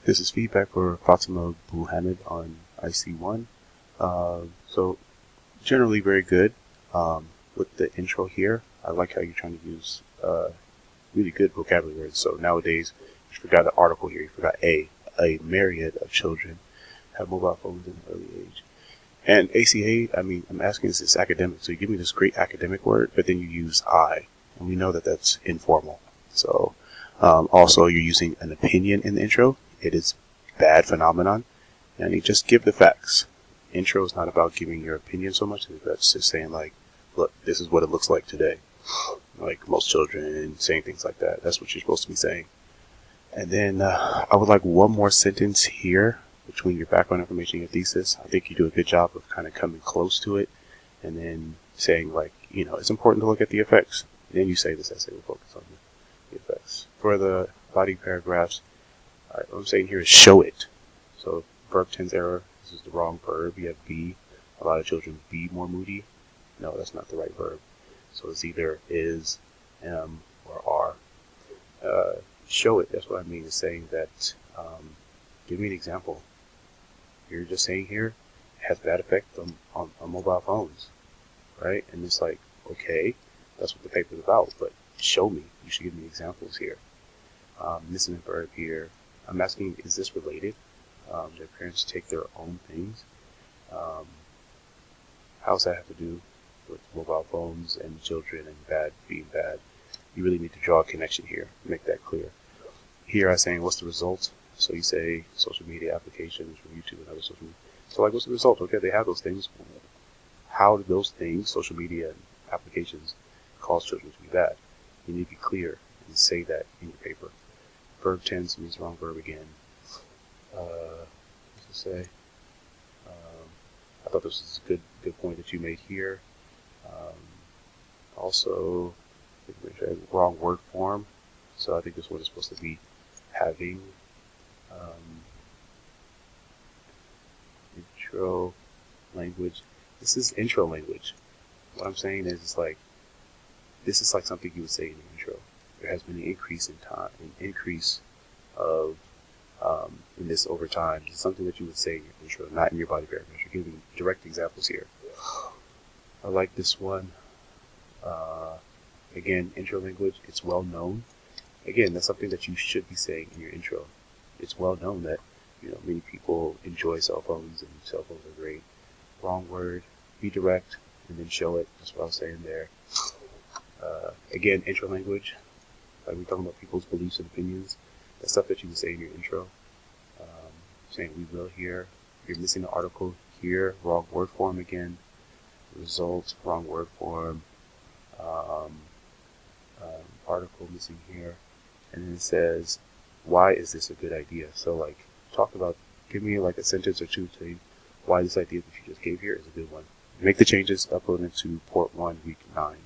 This is feedback for Fatima B on IC1. So generally very good. With the intro here, I like how you're trying to use really good vocabulary words. So nowadays, you forgot an article here. You forgot a myriad of children have mobile phones in an early age. And ACA, I mean, I'm asking this academic. So you give me this great academic word, but then you use I. And we know that that's informal. So also you're using an opinion in the intro. It is bad phenomenon. And you just give the facts. Intro is not about giving your opinion so much. It's just saying like, look, this is what it looks like today. Like most children saying things like that. That's what you're supposed to be saying. And then I would like one more sentence here between your background information and your thesis. I think you do a good job of kind of coming close to it. And then saying like, you know, it's important to look at the effects. And then you say this essay will focus on the effects. For the body paragraphs, what I'm saying here is show it. So verb tense error. This is the wrong verb. You have be. A lot of children be more moody. No, that's not the right verb. So it's either is, am, or are. Show it. That's what I mean. Is saying that. Give me an example. You're just saying here it has bad effect on mobile phones, right? And it's like, okay, that's what the paper is about. But show me. You should give me examples here. Missing a verb here. I'm asking, is this related? Their parents take their own things. How does that have to do with mobile phones and children and being bad? You really need to draw a connection here, make that clear. Here I'm saying, what's the result? So you say social media applications from YouTube and other social media. So like, what's the result? Okay, they have those things. How do those things, social media and applications, cause children to be bad? You need to be clear and say that in your paper. Verb tense means wrong verb again. What's to say? I thought this was a good point that you made here. Also, wrong word form. So I think this one is supposed to be having. Intro language. This is intro language. What I'm saying is, it's like, this is like something you would say in the intro. There has been an increase in time, an increase of in this over time. It's something that you would say in your intro, not in your body paragraph. You're giving direct examples here. I like this one. Again, intro language. It's well known. Again, that's something that you should be saying in your intro. It's well known that, you know, many people enjoy cell phones and cell phones are great. Wrong word. Be direct and then show it. That's what I was saying there. Again, intro language. Like we're talking about people's beliefs and opinions. That's stuff that you would say in your intro. Saying we will here. You're missing the article here. Wrong word form again. Result. Wrong word form. Article missing here. And then it says, why is this a good idea? So like, give me like a sentence or two to say why this idea that you just gave here is a good one. Make the changes, upload it to port 1, week 9.